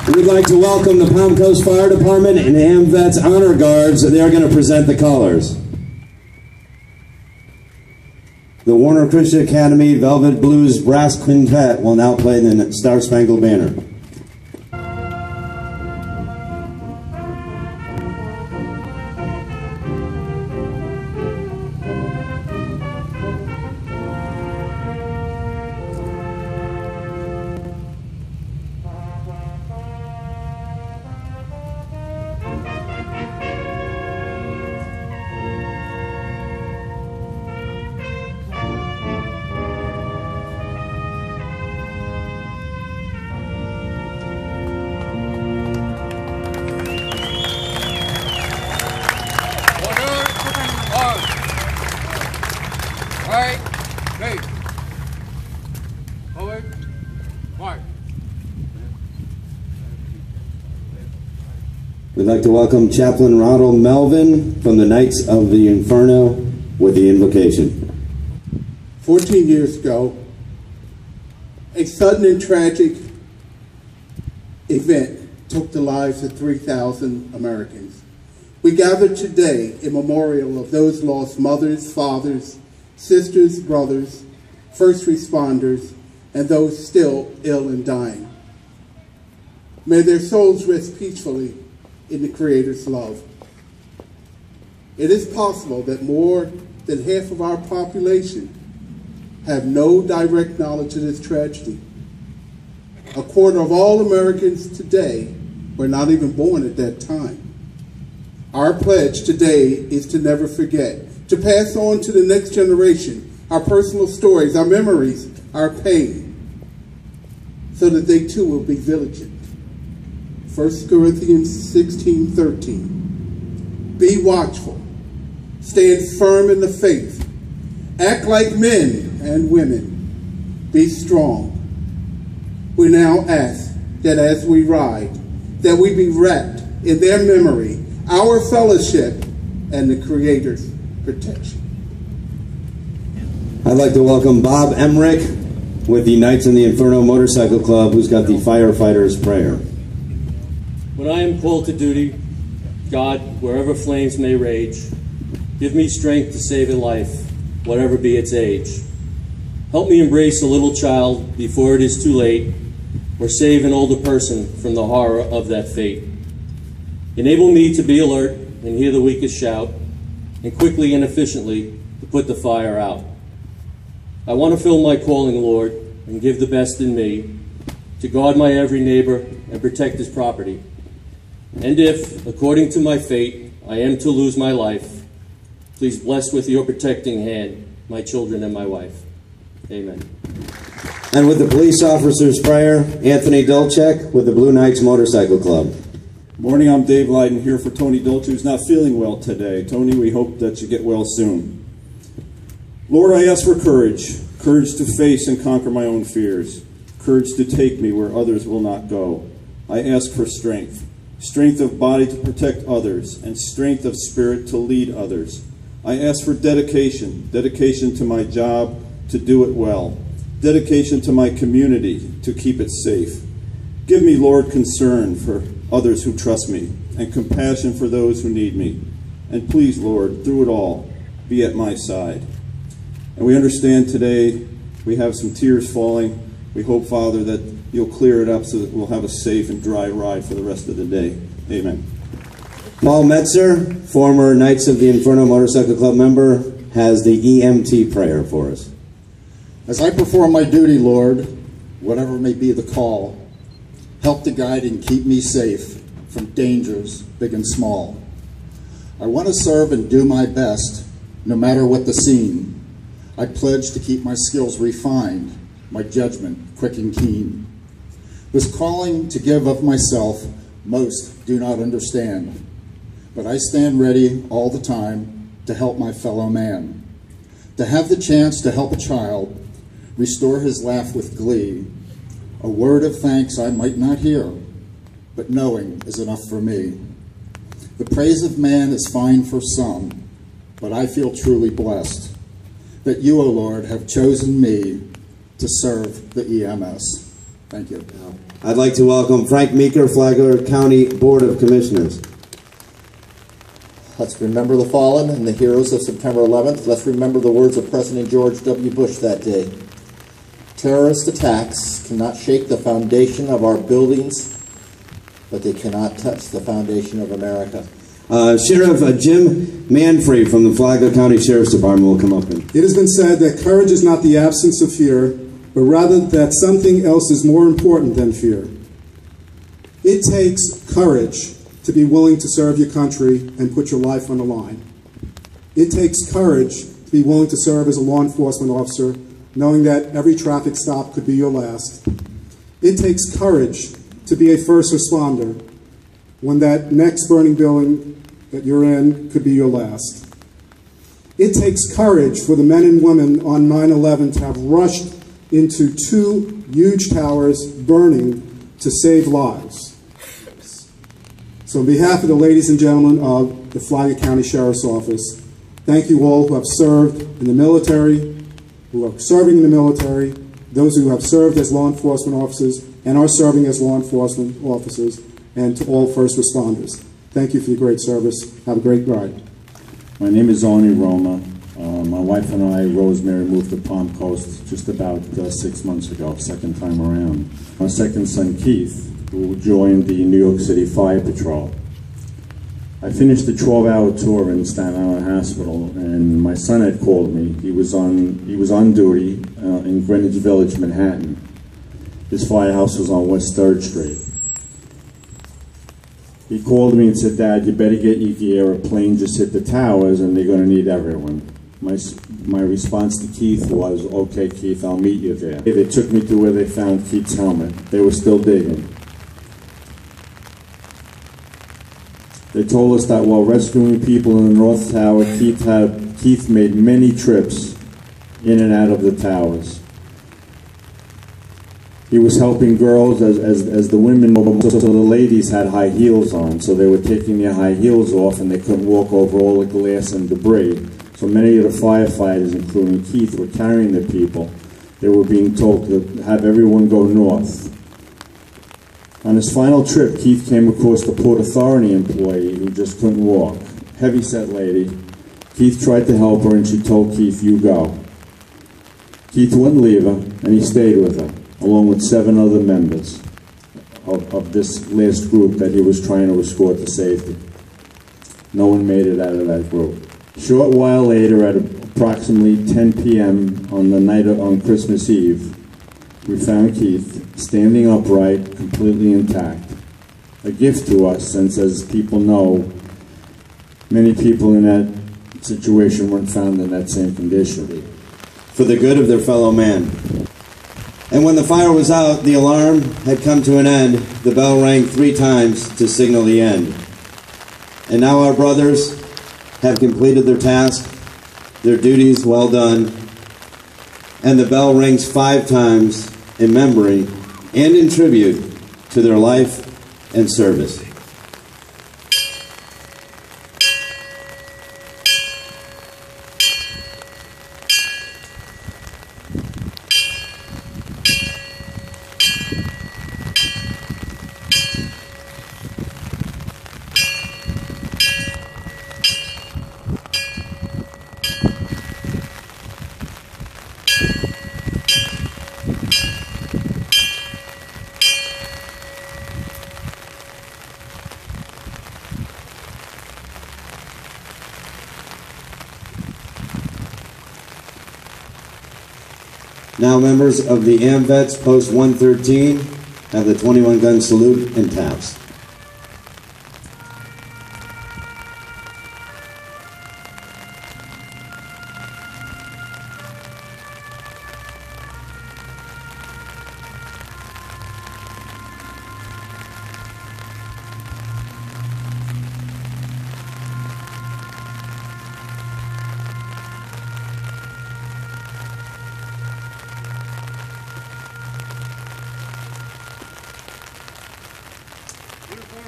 We'd like to welcome the Palm Coast Fire Department and AMVETS Honor Guards. They are going to present the colors. The Warner Christian Academy Velvet Blues Brass Quintet will now play the Star Spangled Banner. We'd like to welcome Chaplain Ronald Melvin from the Knights of the Inferno with the invocation. 14 years ago, a sudden and tragic event took the lives of 3,000 Americans. We gather today in memorial of those lost mothers, fathers, sisters, brothers, first responders, and those still ill and dying. May their souls rest peacefully in the Creator's love. It is possible that more than half of our population have no direct knowledge of this tragedy. A quarter of all Americans today were not even born at that time. Our pledge today is to never forget, to pass on to the next generation our personal stories, our memories, our pain, so that they too will be vigilant. 1 Corinthians 16:13. Be watchful, stand firm in the faith, act like men and women, be strong. We now ask that as we ride, that we be wrapped in their memory, our fellowship, and the Creator's protection. I'd like to welcome Bob Emmerich with the Knights in the Inferno Motorcycle Club, who's got the Firefighter's Prayer. When I am called to duty, God, wherever flames may rage, give me strength to save a life, whatever be its age. Help me embrace a little child before it is too late, or save an older person from the horror of that fate. Enable me to be alert and hear the weakest shout, and quickly and efficiently to put the fire out. I want to fill my calling, Lord, and give the best in me to guard my every neighbor and protect his property. And if, according to my fate, I am to lose my life, please bless with your protecting hand my children and my wife. Amen. And with the police officer's prayer, Anthony Dolchek with the Blue Knights Motorcycle Club. Morning, I'm Dave Leiden here for Tony Dolce, who's not feeling well today. Tony, we hope that you get well soon. Lord, I ask for courage, courage to face and conquer my own fears, courage to take me where others will not go. I ask for strength, strength of body to protect others, and strength of spirit to lead others. I ask for dedication, dedication to my job to do it well, dedication to my community to keep it safe. Give me, Lord, concern for others who trust me, and compassion for those who need me. And please, Lord, through it all, be at my side. And we understand today we have some tears falling. We hope, Father, that you'll clear it up so that we'll have a safe and dry ride for the rest of the day. Amen. Paul Metzer, former Knights of the Inferno Motorcycle Club member, has the EMT prayer for us. As I perform my duty, Lord, whatever may be the call, help to guide and keep me safe from dangers big and small. I want to serve and do my best, no matter what the scene. I pledge to keep my skills refined, my judgment quick and keen. This calling to give of myself, most do not understand, but I stand ready all the time to help my fellow man. To have the chance to help a child, restore his laugh with glee, a word of thanks I might not hear, but knowing is enough for me. The praise of man is fine for some, but I feel truly blessed that you, O Lord, have chosen me to serve the EMS. Thank you. I'd like to welcome Frank Meeker, Flagler County Board of Commissioners. Let's remember the fallen and the heroes of September 11th. Let's remember the words of President George W. Bush that day. Terrorist attacks cannot shake the foundation of our buildings, but they cannot touch the foundation of America. Sheriff Jim Manfrey from the Flagler County Sheriff's Department will come up. It has been said that courage is not the absence of fear, but rather that something else is more important than fear. It takes courage to be willing to serve your country and put your life on the line. It takes courage to be willing to serve as a law enforcement officer, knowing that every traffic stop could be your last. It takes courage to be a first responder when that next burning building that you're in could be your last. It takes courage for the men and women on 9/11 to have rushed into 2 huge towers burning to save lives. So on behalf of the ladies and gentlemen of the Flagler County Sheriff's Office, thank you all who have served in the military, who are serving in the military, those who have served as law enforcement officers and are serving as law enforcement officers, and to all first responders. Thank you for your great service. Have a great ride. My name is Arnie Roma. My wife and I, Rosemary, moved to Palm Coast just about 6 months ago, second time around. Our second son, Keith, who joined the New York City Fire Patrol. I finished the 12-hour tour in Staten Island Hospital, and my son had called me. He was on duty in Greenwich Village, Manhattan. His firehouse was on West 3rd Street. He called me and said, "Dad, you better get your gear. A plane just hit the towers, and they're going to need everyone." My response to Keith was, "Okay, Keith, I'll meet you there." They took me to where they found Keith's helmet. They were still digging. They told us that while rescuing people in the North Tower, Keith made many trips in and out of the towers. He was helping girls as the women, so the ladies had high heels on, so they were taking their high heels off and they couldn't walk over all the glass and debris. So many of the firefighters, including Keith, were carrying the people. They were being told to have everyone go north. On his final trip, Keith came across the Port Authority employee who just couldn't walk. Heavy-set lady. Keith tried to help her and she told Keith, "You go." Keith wouldn't leave her and he stayed with her, along with 7 other members of this last group that he was trying to escort to safety. No one made it out of that group. A short while later, at approximately 10 p.m. on Christmas Eve, we found Keith standing upright, completely intact. A gift to us, since, as people know, many people in that situation weren't found in that same condition. For the good of their fellow man. And when the fire was out, the alarm had come to an end. The bell rang 3 times to signal the end. And now our brothers have completed their task, their duties well done, and the bell rings 5 times in memory and in tribute to their life and service. Now members of the AMVETS Post 113 have the 21-gun salute and taps.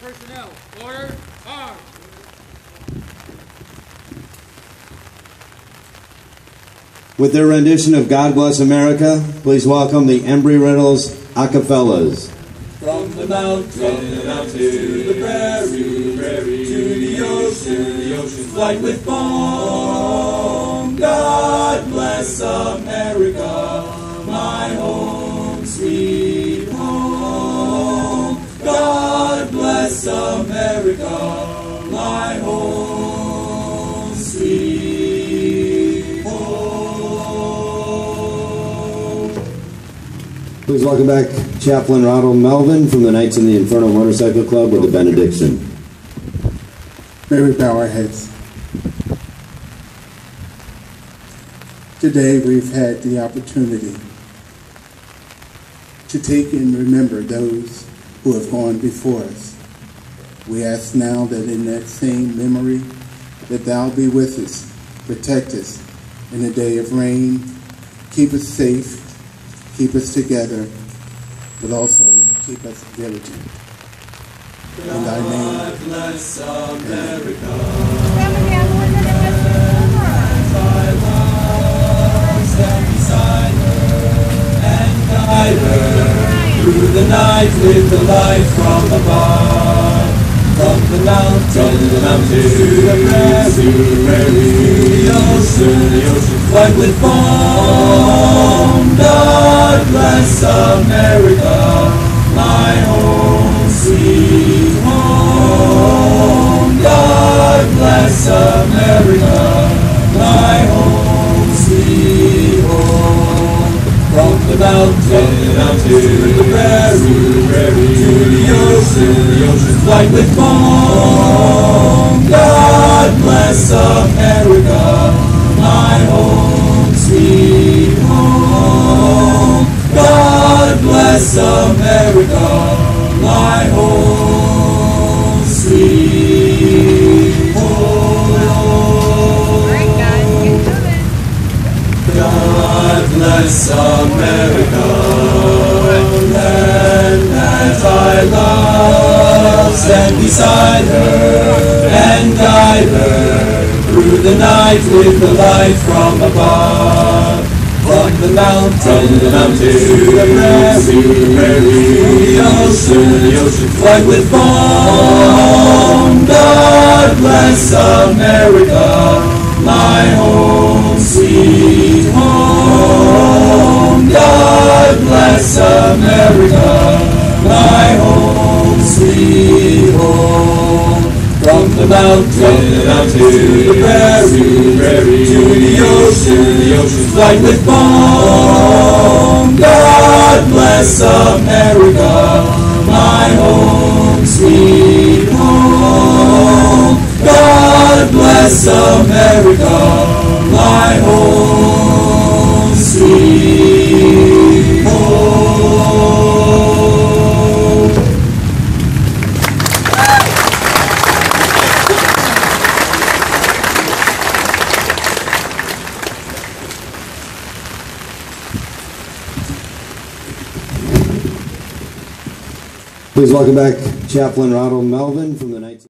Personnel, order, arms. With their rendition of God Bless America, please welcome the Embry-Riddle's Acapellas. From the mountain to the prairie, to the ocean, white with foam. God bless America, my home, sweet home. God bless America, my home, sweet home. Please welcome back Chaplain Ronald Melvin from the Knights in the Inferno Motorcycle Club with the benediction. May we bow our heads. Today we've had the opportunity to take and remember those who have gone before us. We ask now that in that same memory that thou be with us, protect us in the day of rain, keep us safe, keep us together, but also keep us diligent. In thy name. God bless America. Stand beside her and guide her through the night with the light from above. From the mountain to the prairie, the ocean, white with foam. God bless America, my home, sweet home. God bless America, my home, sweet home. From the mountain to the prairie, to the ocean, white with foam. God bless America, my home, sweet home. God bless America, my home, sweet home. God bless America, land that I love. Stand beside her and guide her through the night with the light from above. From the mountain to the prairie, the ocean, white with foam. God bless America, my home, sweet home. God bless America, my home, sweet home. From the mountain to the prairie, to the ocean, white with foam. God bless America, my home, sweet home. God bless America, my home, sweet home. Please welcome back Chaplain Ronald Melvin from the